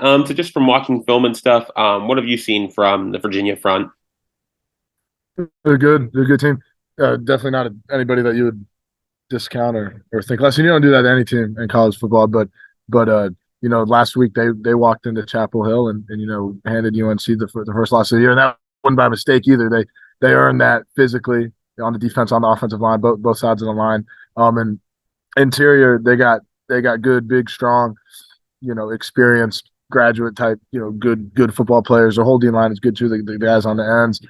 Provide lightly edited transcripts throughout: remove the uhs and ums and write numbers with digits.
So just from watching film and stuff, what have you seen from the Virginia front? They're good. They're a good team. Definitely not anybody that you would discount or think less. And you don't do that to any team in college football. But last week they walked into Chapel Hill and handed UNC the first loss of the year, and that wasn't by mistake either. They earned that physically on the defense, on the offensive line, both sides of the line. And interior, they got good, big, strong, experienced graduate type, good football players. Their whole D line is good too. The guys on the ends.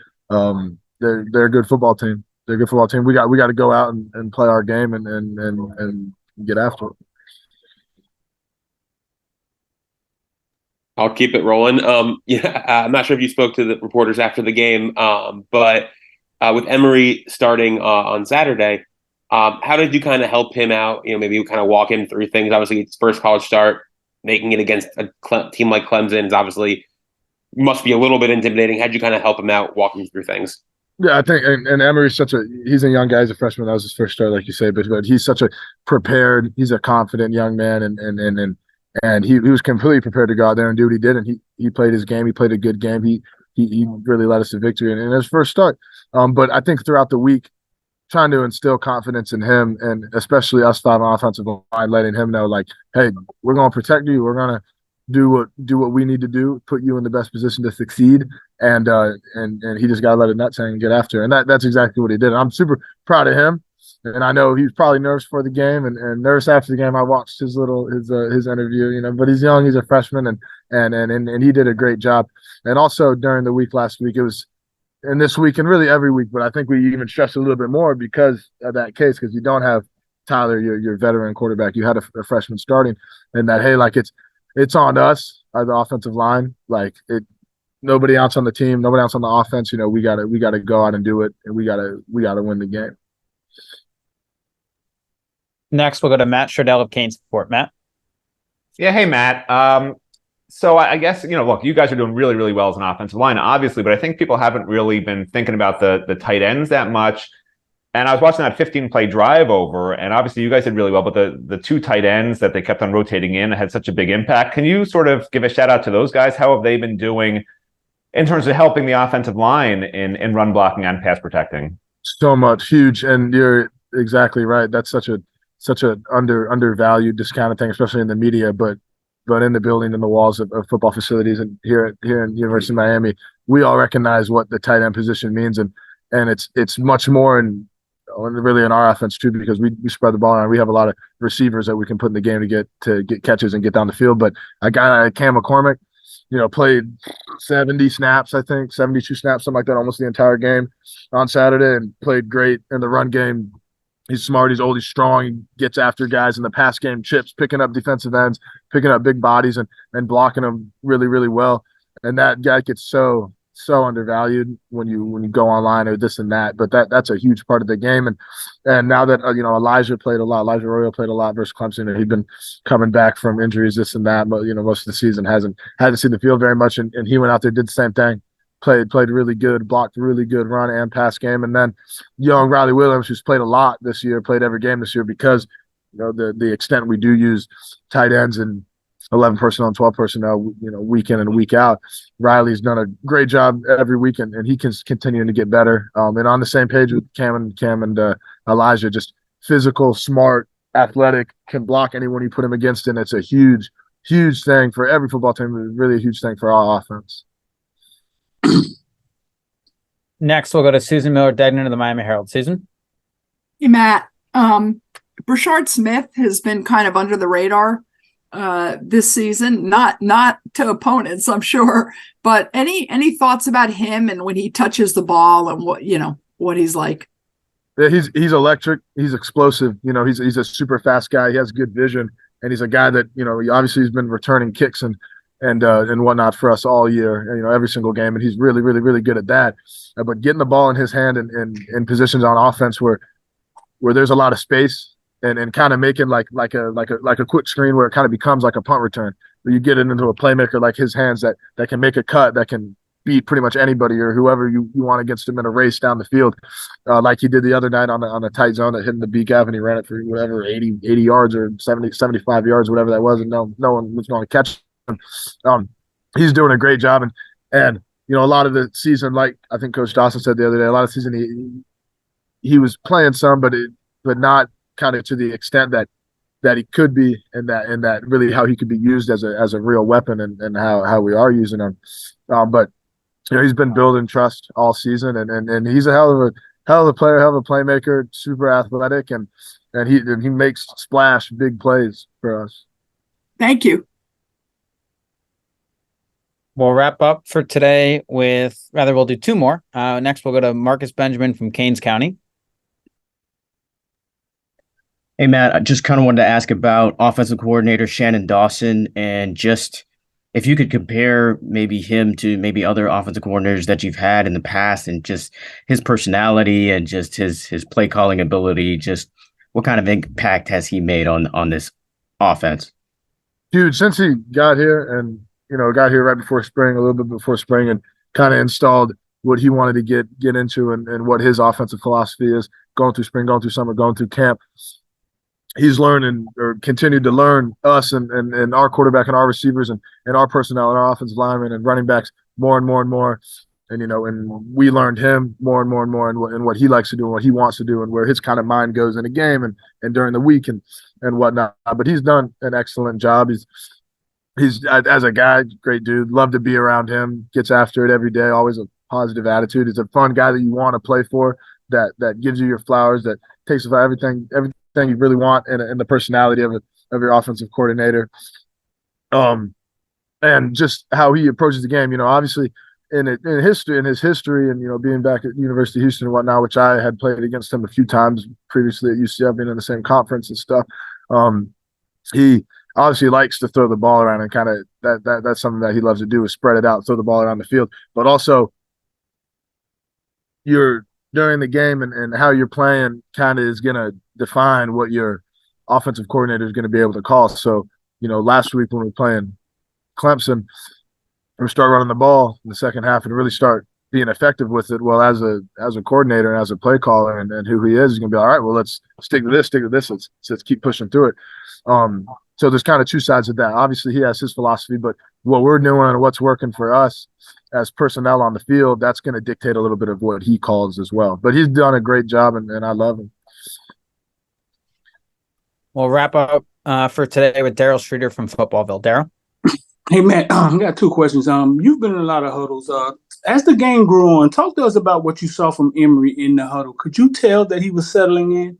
They're a good football team. They're a good football team. We got to go out and play our game and get after it. I'll keep it rolling. I'm not sure if you spoke to the reporters after the game, but with Emory starting on Saturday, how did you kind of help him out? Maybe kind of walk him through things. Obviously, it's first college start, making it against a team like Clemson is obviously must be a little bit intimidating. How'd you kind of help him out, walk him through things? Yeah, I think and Emery's he's a young guy, he's a freshman. That was his first start, like you say, but he's such a prepared, he's a confident young man, and he was completely prepared to go out there and do what he did, and he played his game. He played a good game. He really led us to victory in his first start. But I think throughout the week, trying to instill confidence in him, and especially us five on offensive line, letting him know, like, hey, we're going to protect you. We're going to do what we need to do, put you in the best position to succeed, and he just got to let it nuts and get after it. And that's exactly what he did. And I'm super proud of him. And I know he's probably nervous for the game and nervous after the game. I watched his interview, but he's young, he's a freshman, and he did a great job. And also during the week last week, it was, and this week and really every week, but I think we even stressed a little bit more because of that case, because you don't have Tyler, your veteran quarterback. You had a freshman starting, and that, hey, like it's on us as the offensive line. Like nobody else on the team, nobody else on the offense. We gotta go out and do it, and we gotta win the game. Next, we'll go to Matt Sherdell of Kane Support. Matt. Yeah, hey Matt. So I guess look, you guys are doing really, really well as an offensive line, obviously, but I think people haven't really been thinking about the tight ends that much. And I was watching that 15-play drive over, and obviously you guys did really well, but the two tight ends that they kept on rotating in had such a big impact. Can you sort of give a shout out to those guys? How have they been doing in terms of helping the offensive line in run blocking and pass protecting? So much, huge, and you're exactly right. That's such a undervalued, discounted thing, especially in the media, but in the building, in the walls of football facilities, and here in University of Miami, we all recognize what the tight end position means, and it's much more and really in our offense too, because we spread the ball around. We have a lot of receivers that we can put in the game to get catches and get down the field. But a guy like Cam McCormick, played 70 snaps, I think 72 snaps, something like that, almost the entire game on Saturday, and played great in the run game. He's smart, he's old, he's strong, he gets after guys in the pass game, chips, picking up defensive ends, picking up big bodies and blocking them really, really well. And that guy gets so undervalued when you go online or this and that. But that's a huge part of the game. And now that Elijah played a lot, Elijah Arroyo played a lot versus Clemson, and he'd been coming back from injuries, this and that. But most of the season hasn't seen the field very much, and he went out there, did the same thing. Played really good, blocked really good run and pass game. And then young Riley Williams, who's played a lot this year, played every game this year, because the extent we do use tight ends and 11 personnel and 12 personnel, week in and week out. Riley's done a great job every week, and he can continue to get better. And on the same page with Cam and Elijah, just physical, smart, athletic, can block anyone you put him against, and it's a huge, huge thing for every football team. It's really a huge thing for our offense. Next, we'll go to Susan Miller-Degnan of the Miami Herald. Susan? Hey, Matt. Brashard Smith has been kind of under the radar this season, not to opponents, I'm sure, but any thoughts about him and when he touches the ball and what he's like? Yeah, he's electric. He's explosive. He's a super fast guy. He has good vision, and he's a guy that obviously he's been returning kicks and whatnot for us all year, every single game, and he's really, really, really good at that. But getting the ball in his hand and in positions on offense where there's a lot of space, and kind of making like a quick screen where it kind of becomes like a punt return, where you get it into a playmaker like his hands that can make a cut, that can beat pretty much anybody or whoever you want against him in a race down the field, like he did the other night on the tight zone that hit in the B gap, and he ran it for whatever 80 yards or 70 75 yards, whatever that was, and no one was going to catch Um, he's doing a great job, and a lot of the season, like I think Coach Dawson said the other day, a lot of the season he was playing some, but not kind of to the extent that he could be, and that really how he could be used as a real weapon, and how we are using him. But he's been building trust all season, and he's a hell of a player, hell of a playmaker, super athletic, and he makes splash big plays for us. Thank you. We'll wrap up for today we'll do two more. Next, we'll go to Marcus Benjamin from Keynes County. Hey, Matt, I just kind of wanted to ask about offensive coordinator Shannon Dawson, and just if you could compare maybe him to maybe other offensive coordinators that you've had in the past, and just his personality and just his play calling ability. Just what kind of impact has he made on this offense? Dude, since he got here, and got here right before spring, a little bit before spring, and kind of installed what he wanted to get into, and what his offensive philosophy is, going through spring, going through summer, going through camp. He's learning, or continued to learn, us and our quarterback and our receivers and our personnel and our offensive linemen and running backs more and more and more. And and we learned him more and more and more, and what he likes to do and what he wants to do and where his kind of mind goes in a game and during the week and whatnot. But he's done an excellent job. He's as a guy, great dude. Love to be around him. Gets after it every day. Always a positive attitude. He's a fun guy that you want to play for. That gives you your flowers. That takes everything you really want in the personality of your offensive coordinator. And just how he approaches the game. Obviously in his history, and being back at University of Houston and whatnot, which I had played against him a few times previously at UCF, being in the same conference and stuff. He obviously likes to throw the ball around, and kind of that's something that he loves to do, is spread it out, throw the ball around the field. But also, during the game and how you're playing kind of is going to define what your offensive coordinator is going to be able to call. So, last week when we were playing Clemson, we start running the ball in the second half and really start being effective with it. Well, as a coordinator and as a play caller and who he is, he's going to be all right. Well, let's stick to this. Let's keep pushing through it. So there's kind of two sides of that. Obviously, he has his philosophy, but what we're doing and what's working for us as personnel on the field, that's going to dictate a little bit of what he calls as well. But he's done a great job, and I love him. We'll wrap up for today with Daryl Streeter from Footballville. Daryl? Hey, Matt, I got two questions. You've been in a lot of huddles. As the game grew on, talk to us about what you saw from Emory in the huddle. Could you tell that he was settling in?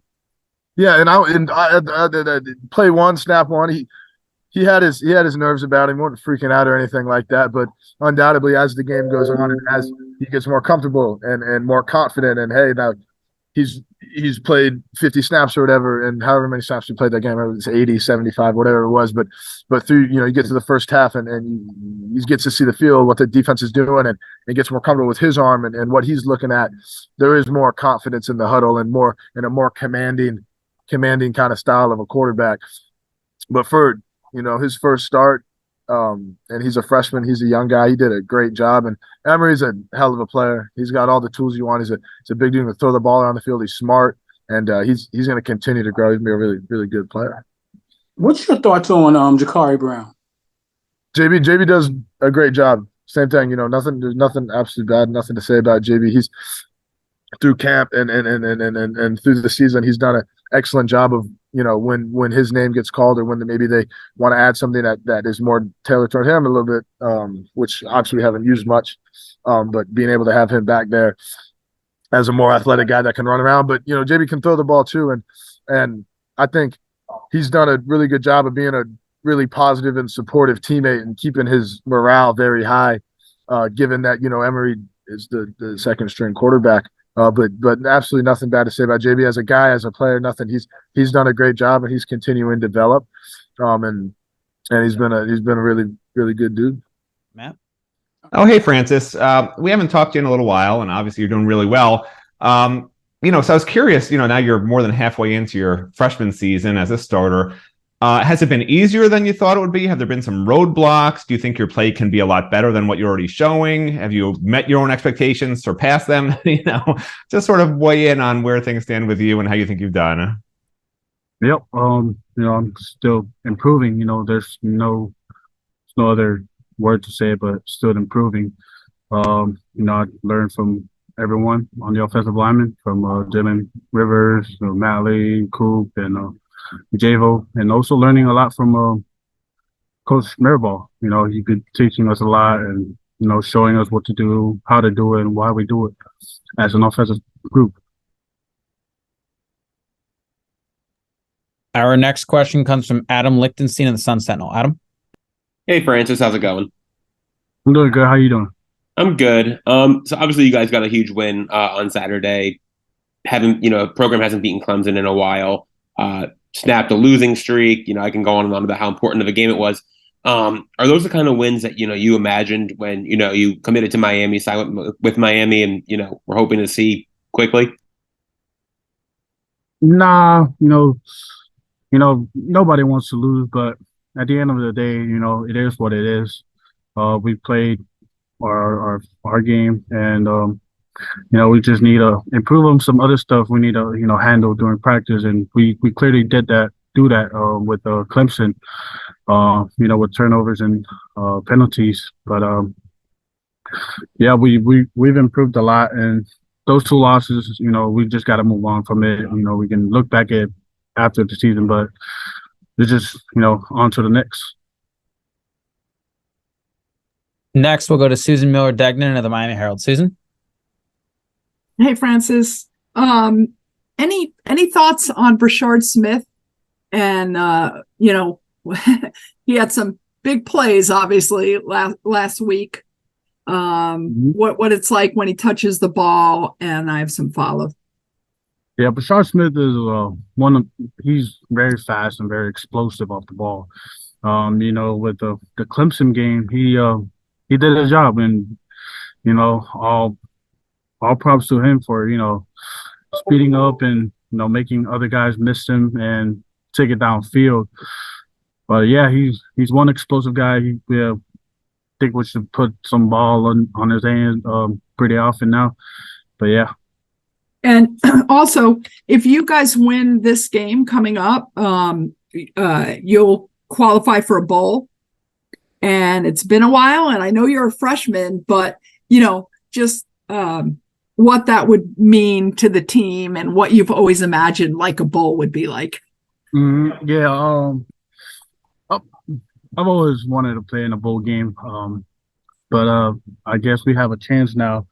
Yeah, and I play one, snap one. He had his nerves about him. He wasn't freaking out or anything like that. But undoubtedly, as the game goes on and as he gets more comfortable and more confident, and hey, now he's played 50 snaps or whatever, and however many snaps he played that game, it was 80, 75, whatever it was. But through, you get to the first half and he gets to see the field, what the defense is doing, and gets more comfortable with his arm and what he's looking at. There is more confidence in the huddle and more in a more commanding kind of style of a quarterback. But for his first start, and he's a freshman, he's a young guy. He did a great job, and Emory's a hell of a player. He's got all the tools you want. He's a big dude to throw the ball around the field. He's smart, and he's going to continue to grow. He's going to be a really, really good player. What's your thoughts on Ja'Carri Brown? JB does a great job. Same thing, there's nothing absolutely bad, nothing to say about JB. He's through camp and through the season, he's done an excellent job of, when his name gets called, or when maybe they want to add something that is more tailored toward him a little bit, which obviously we haven't used much, but being able to have him back there as a more athletic guy that can run around. But, JB can throw the ball too, and I think he's done a really good job of being a really positive and supportive teammate and keeping his morale very high, given that, Emory is the second string quarterback. But absolutely nothing bad to say about JB as a guy, as a player. Nothing. He's done a great job, and he's continuing to develop. And he's been a really, really good dude. Matt? Oh, hey, Francis. We haven't talked to you in a little while, and obviously you're doing really well. So I was curious, now you're more than halfway into your freshman season as a starter. Has it been easier than you thought it would be? Have there been some roadblocks? Do you think your play can be a lot better than what you're already showing? Have you met your own expectations, surpassed them? Just sort of weigh in on where things stand with you and how you think you've done. Yep. I'm still improving. There's no no other word to say it, but still improving. I learned from everyone on the offensive lineman, from Dylan Rivers, Matt Lee, Coop, and Javo, and also learning a lot from Coach Mirabal. He's been teaching us a lot and showing us what to do, how to do it, and why we do it as an offensive group. Our next question comes from Adam Lichtenstein of the Sun Sentinel. Adam? Hey, Francis, how's it going? I'm doing good. How you doing? I'm good. So obviously you guys got a huge win on Saturday. Program hasn't beaten Clemson in a while. Snapped a losing streak. I can go on and on about how important of a game it was. Are those the kind of wins that you imagined when you committed to Miami, signed with Miami, and we're hoping to see quickly? Nah, nobody wants to lose, but at the end of the day, it is what it is. We played our game, and we just need to improve on some other stuff we need to handle during practice, and we clearly do that with Clemson, with turnovers and penalties. But yeah, we've improved a lot, and those two losses, we just got to move on from it. We can look back at after the season, but it's just on to the next. Next, we'll go to Susan Miller-Degnan of the Miami Herald. Susan? Hey, Francis. Any thoughts on Brashard Smith? And he had some big plays, obviously, last week. What it's like when he touches the ball, and I have some follow. Yeah, Brashard Smith is he's very fast and very explosive off the ball. With the Clemson game, he did his job, and all props to him for speeding up and making other guys miss him and take it downfield. But yeah, he's one explosive guy. I think we should put some ball on his hand pretty often now. But yeah. And also, if you guys win this game coming up, you'll qualify for a bowl. And it's been a while, and I know you're a freshman, but just what that would mean to the team and what you've always imagined like a bowl would be like. Yeah, I've always wanted to play in a bowl game, but I guess we have a chance now.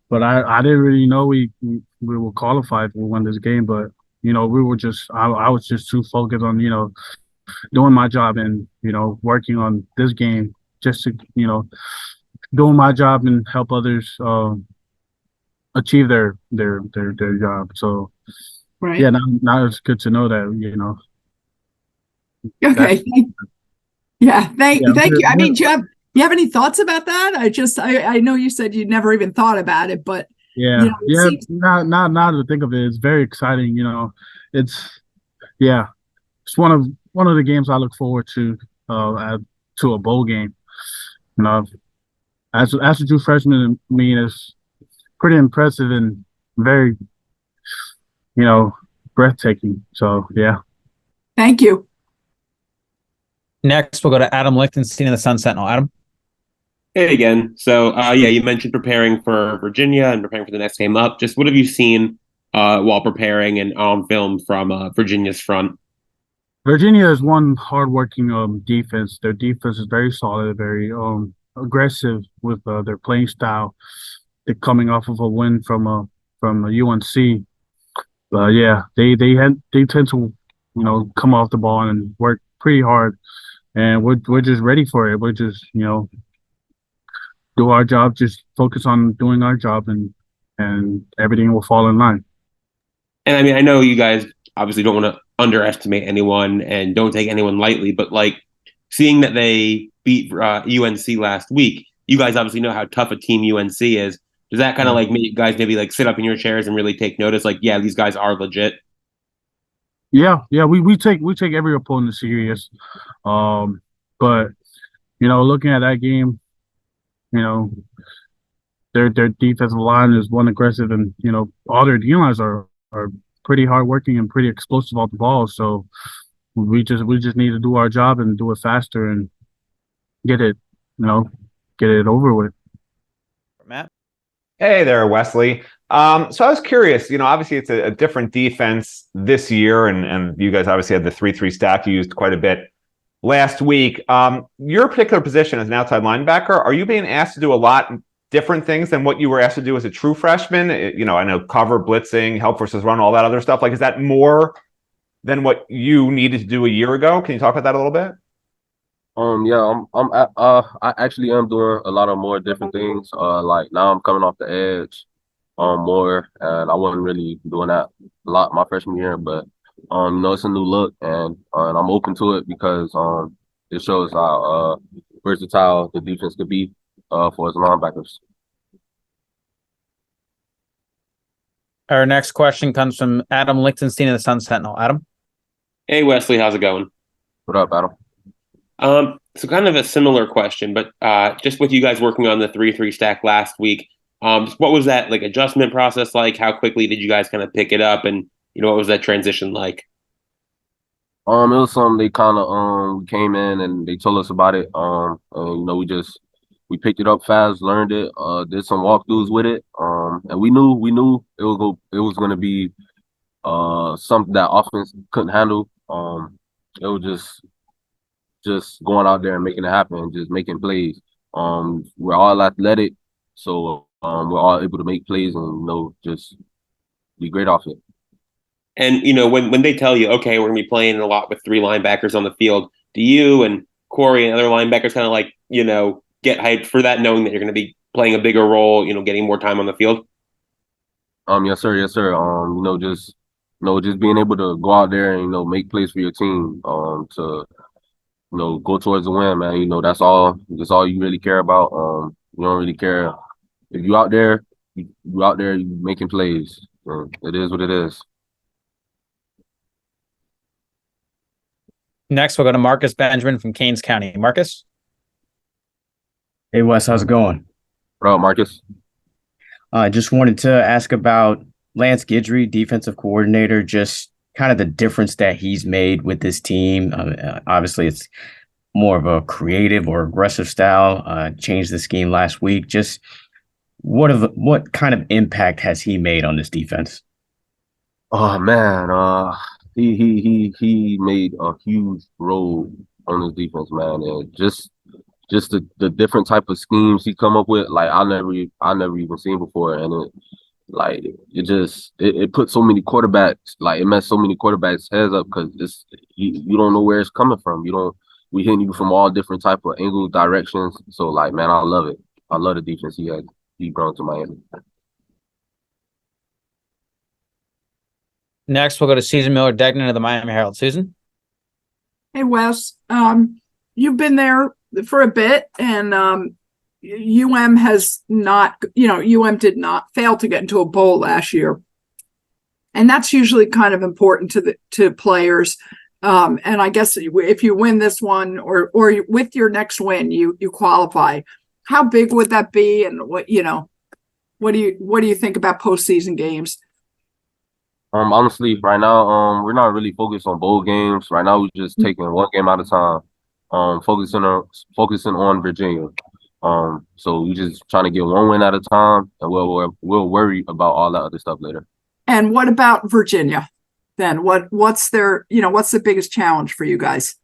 But I didn't really know we were qualified to win this game, but we were just I was just too focused on doing my job and working on this game just to doing my job and help others achieve their job. So right. Yeah, now it's good to know that Okay. Thank you. I mean, do you have any thoughts about that? I know you said you'd never even thought about it, but yeah. Now to think of it, it's very exciting. It's one of the games I look forward to a bowl game. As a true freshman, I mean, it's pretty impressive and very, breathtaking. So yeah. Thank you. Next, we'll go to Adam Lichtenstein of the Sun Sentinel. Adam? Hey again. So you mentioned preparing for Virginia and preparing for the next game up. Just what have you seen while preparing and on film from Virginia's front? Virginia is one hardworking defense. Their defense is very solid, very aggressive with their playing style. They're coming off of a win from UNC. But yeah, they tend to come off the ball and work pretty hard, and we're just ready for it. We're just do our job, just focus on doing our job, and everything will fall in line. And I mean, I know you guys obviously don't want to underestimate anyone and don't take anyone lightly, but seeing that they beat UNC last week, you guys obviously know how tough a team UNC is. Does that kind of make you guys maybe sit up in your chairs and really take notice? Yeah, these guys are legit. Yeah, we take every opponent serious, but looking at that game, their defensive line is one aggressive, and all their D lines are pretty hardworking and pretty explosive off the ball. So we just need to do our job and do it faster, and get it, get it over with. Matt? Hey there, Wesley. So I was curious, obviously it's a different defense this year, and you guys obviously had the 3-3 stack you used quite a bit last week. Your particular position as an outside linebacker, are you being asked to do a lot different things than what you were asked to do as a true freshman? I know cover, blitzing, help versus run, all that other stuff. Like, is that more than what you needed to do a year ago? Can you talk about that a little bit? Yeah, I actually am doing a lot of more different things. Like now I'm coming off the edge, more, and I wasn't really doing that a lot my freshman year, but it's a new look, and I'm open to it because it shows how versatile the defense could be for its linebackers. Our next question comes from Adam Lichtenstein of the Sun Sentinel. Adam? Hey, Wesley, how's it going? What up, Adam? So kind of a similar question, but just with you guys working on the 3-3 stack last week, what was that like adjustment process like? How quickly did you guys kind of pick it up, and what was that transition like? It was something they kind of came in and they told us about it. And we picked it up fast, learned it, did some walkthroughs with it. And we knew it was gonna be something that offense couldn't handle. It was just going out there and making it happen and just making plays. We're all athletic, so we're all able to make plays and just be great off it. And when they tell you, okay, we're gonna be playing a lot with 3 linebackers on the field, do you and Corey and other linebackers kind of like get hyped for that, knowing that you're gonna be playing a bigger role, getting more time on the field? Yes, sir, yes, sir. Just being able to go out there and make plays for your team, to go towards the win, man. That's all you really care about. You don't really care if you out there, you making plays. It is what it is. Next, we'll go to Marcus Benjamin from Keynes County. Marcus? Hey, Wes, how's it going? What up, Marcus? I just wanted to ask about Lance Guidry, defensive coordinator, just kind of the difference that he's made with this team. Obviously, it's more of a creative or aggressive style. Changed the scheme last week. Just what kind of impact has he made on this defense? Oh man, he made a huge role on this defense, man, and just the different type of schemes he come up with, like I never even seen before, and it put so many quarterbacks, like it messed so many quarterbacks' heads up because you don't know where it's coming from. We hitting you from all different type of angles, directions. So like, man, I love it. I love the defense he brought to Miami. Next, we'll go to Susan Miller-Degnan of the Miami Herald. Susan? Hey, Wes. You've been there for a bit, and UM has not, UM did not fail to get into a bowl last year. And that's usually kind of important to players. And I guess if you win this one or with your next win, you qualify. How big would that be? And what do you think about postseason games? Honestly, right now, we're not really focused on bowl games. Right now, we're just taking one game at a time. Focusing on Virginia. So we just trying to get one win at a time, and we'll worry about all that other stuff later. And what about Virginia? Then what's the biggest challenge for you guys?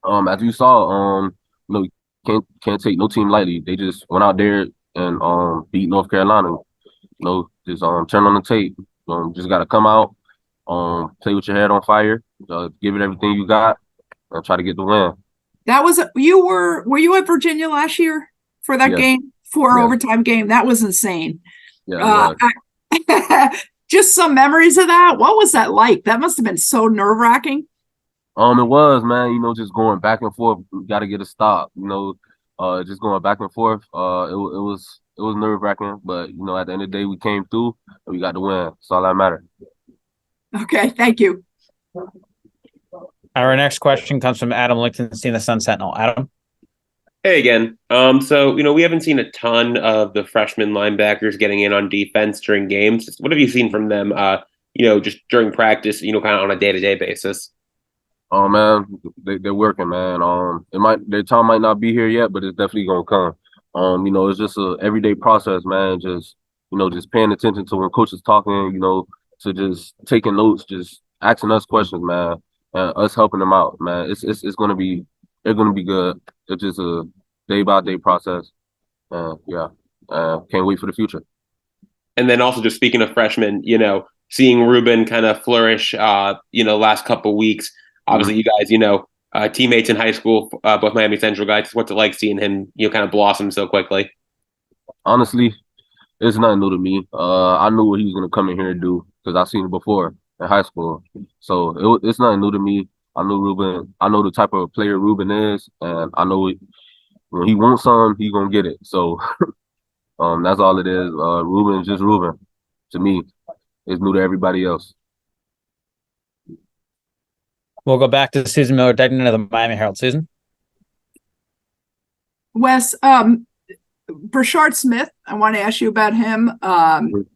As you saw, can't take no team lightly. They just went out there and beat North Carolina. Just turn on the tape. Just gotta come out, play with your head on fire, give it everything you got, and try to get the win. That was were you at Virginia last year for that game, overtime game? That was insane. Yeah. Just some memories of that. What was that like? That must have been so nerve-wracking. It was, man. Just going back and forth. Got to get a stop. Just going back and forth. It was nerve-wracking, but at the end of the day, we came through and we got the win. That's all that matters. Okay, thank you. Our next question comes from Adam Lichtenstein, the Sun Sentinel. Adam? Hey again. So we haven't seen a ton of the freshman linebackers getting in on defense during games. What have you seen from them? Just during practice, kind of on a day-to-day basis? Oh man, they're working, man. Their time might not be here yet, but it's definitely gonna come. It's just a everyday process, man. Just paying attention to when coach is talking, to just taking notes, just asking us questions, man, and us helping them out, man. It's gonna be they're gonna be good. It's just a day by day process. Yeah, can't wait for the future. And then also just speaking of freshmen, seeing Ruben kind of flourish, last couple weeks. Obviously, you guys, teammates in high school, both Miami Central guys. What's it like seeing him, kind of blossom so quickly? Honestly, it's nothing new to me. I knew what he was gonna come in here and do because I've seen it before in high school. So it's nothing new to me. I knew Ruben. I know the type of player Ruben is, and I know when he wants something, he gonna get it. So that's all it is. Ruben's just Ruben. To me, it's new to everybody else. We'll go back to Susan Miller-Degnan of the Miami Herald. Susan? Wes, Brashard Smith, I want to ask you about him.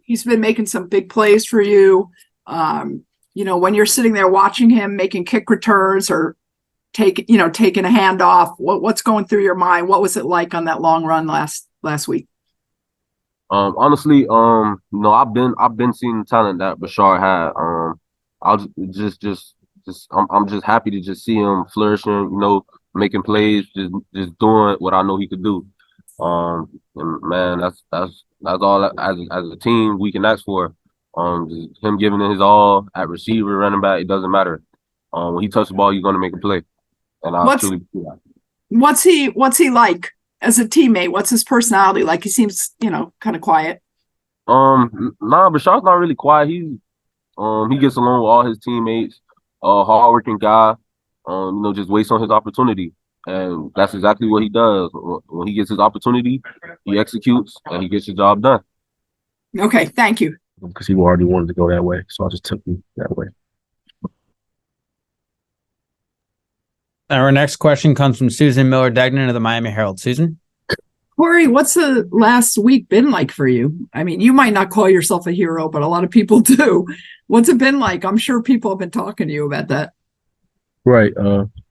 He's been making some big plays for you. When you're sitting there watching him making kick returns or taking a handoff, what's going through your mind? What was it like on that long run last week? Honestly, I've been seeing the talent that Brashard had. I'm just happy to just see him flourishing, making plays, just doing what I know he could do. And man, that's all as a team we can ask for. Just him giving it his all at receiver, running back, it doesn't matter. When he touches the ball, you're gonna make a play. And I truly do that. What's he like as a teammate? What's his personality like? He seems, kind of quiet. Nah, Brashard's not really quiet. He gets along with all his teammates. Hardworking guy. Just waits on his opportunity. And that's exactly what he does. When he gets his opportunity, he executes and he gets the job done. Okay, thank you. Because he already wanted to go that way, so I just took him that way. Our next question comes from Susan Miller-Degnan of the Miami Herald. Susan? Corey, what's the last week been like for you? I mean, you might not call yourself a hero, but a lot of people do. What's it been like? I'm sure people have been talking to you about that. Right.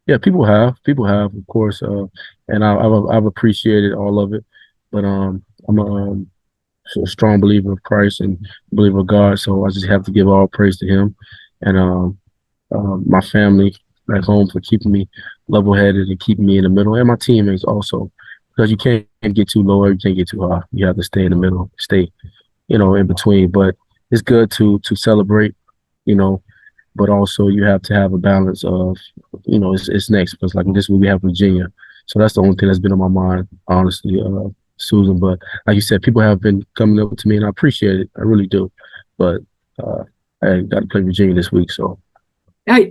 Yeah, people have, of course, and I've appreciated all of it. But I'm a strong believer of Christ and believer of God, so I just have to give all praise to Him and my family back home for keeping me level-headed and keeping me in the middle, and my teammates also, because you can't get too low or you can't get too high. You have to stay in the middle, stay, in between. But it's good to celebrate, but also you have to have a balance of, it's next, because like this week we have Virginia. So that's the only thing that's been on my mind, honestly, Susan. But like you said, people have been coming up to me and I appreciate it. I really do. But I got to play Virginia this week. So. I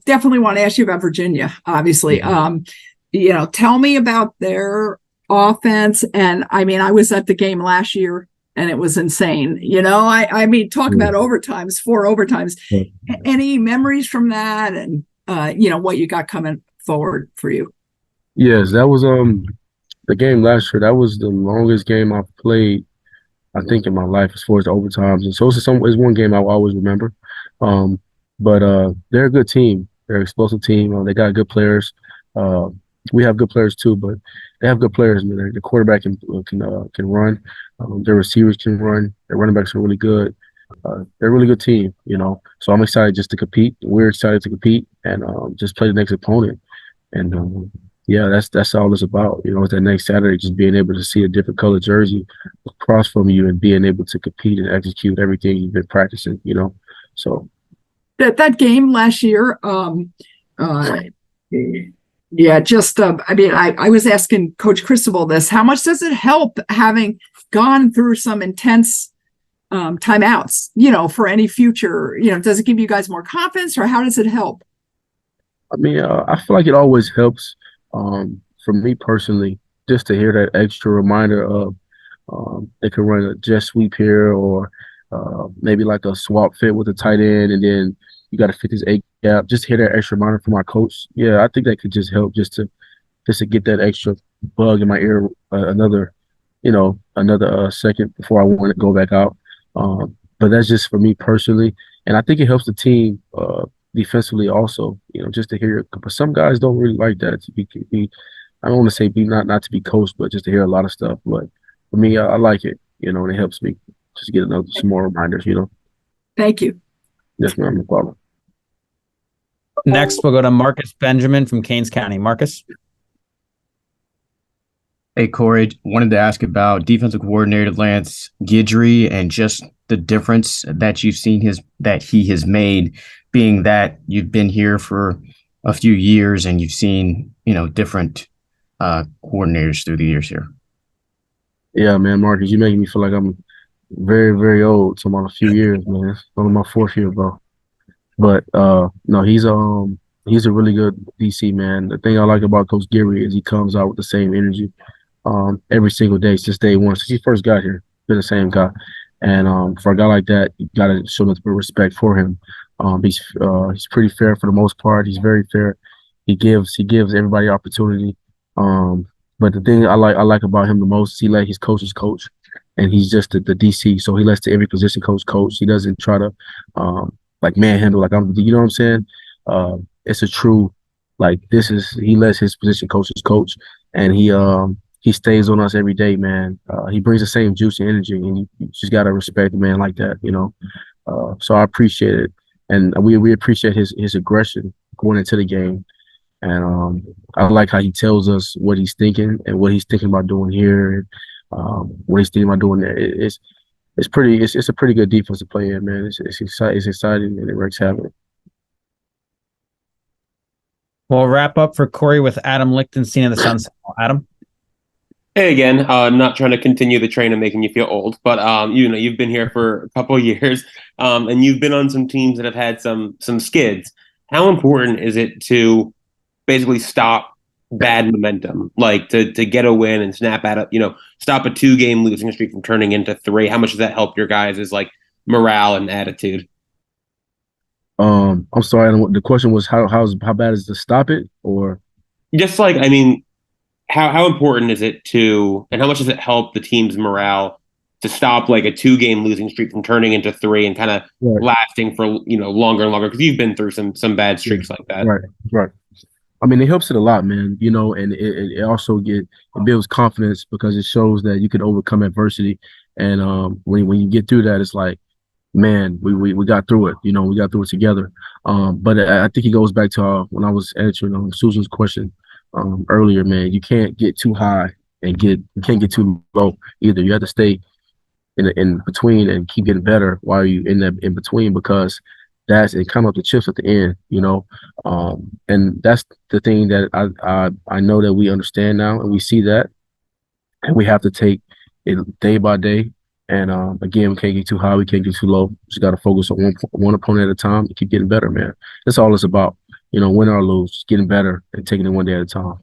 definitely want to ask you about Virginia, obviously. Tell me about their offense. And I mean, I was at the game last year and it was insane. Talk about overtimes, 4 overtimes. Any memories from that and, what you got coming forward for you? Yes, that was the game last year. That was the longest game I've played, I think, in my life as far as the overtimes. And so it's one game I will always remember. But they're a good team. They're an explosive team. They got good players. We have good players too, but they have good players. I mean, the quarterback can run. Their receivers can run. Their running backs are really good. They're a really good team, So I'm excited just to compete. We're excited to compete and just play the next opponent. And that's all it's about. It's that next Saturday, just being able to see a different color jersey across from you and being able to compete and execute everything you've been practicing. So. That game last year, I was asking Coach Cristobal this. How much does it help having gone through some intense timeouts, for any future, does it give you guys more confidence or how does it help? I mean, I feel like it always helps for me personally, just to hear that extra reminder of they could run a jet sweep here or maybe like a swap fit with a tight end and then you got to fit this A gap. Just hear that extra reminder from my coach. Yeah, I think that could just help just to get that extra bug in my ear another second before I want to go back out. But that's just for me personally, and I think it helps the team. defensively also, just to hear. But some guys don't really like that. I don't want to say be not to be coached, but just to hear a lot of stuff. But for me, I like it, and it helps me just get some more reminders. Thank you. Yes, ma'am. No problem. Next, we'll go to Marcus Benjamin from Kings County. Marcus. Hey, Corey, wanted to ask about defensive coordinator Lance Guidry and just the difference that you've seen that he has made, being that you've been here for a few years and you've seen, different coordinators through the years here. Yeah, man, Marcus, you're making me feel like I'm very, very old. So I'm on a few years, man. It's only my fourth year, bro. But no, he's a really good DC, man. The thing I like about Coach Guidry is he comes out with the same energy every single day since day one. Since he first got here, been the same guy. And for a guy like that, you got to show nothing but respect for him. He's pretty fair for the most part. He's very fair. He gives everybody opportunity. But the thing I like about him the most is he let his coaches coach, and he's just the DC. So he lets every position coach. He doesn't try to manhandle like I'm. You know what I'm saying? It's a true he lets his position coaches coach, and he stays on us every day, man. He brings the same juice and energy, and you just gotta respect a man like that, So I appreciate it, and we appreciate his aggression going into the game, and I like how he tells us what he's thinking and what he's thinking about doing here, and what he's thinking about doing there. It's a pretty good defense to play in, man. It's exciting, and it wreaks havoc. We'll wrap up for Corey with Adam Lichtenstein of the Sun Sentinel. Adam. Hey again, not trying to continue the train of making you feel old, but you've been here for a couple of years, and you've been on some teams that have had some skids. How important is it to basically stop bad momentum, like to get a win and stop a 2-game losing streak from turning into 3? How much does that help your guys' morale and attitude? I'm sorry, the question was how bad is it to stop it, or just how important is it and how much does it help the team's morale to stop a 2-game losing streak from turning into 3 and kind of lasting for longer and longer, because you've been through some bad streaks like that. Right. I mean, it helps it a lot, man. And it also it builds confidence because it shows that you can overcome adversity, and when you get through that, it's like, man, we got through it. We got through it together. But I think it goes back to when I was answering Susan's question earlier, man. You can't get too high and you can't get too low either. You have to stay in between and keep getting better while you in between, because it comes up the chips at the end, and that's the thing that I know that we understand now, and we see that, and we have to take it day by day. And again, we can't get too high, we can't get too low. Just got to focus on one opponent at a time and keep getting better, man. That's all it's about. Win or lose, just getting better and taking it one day at a time.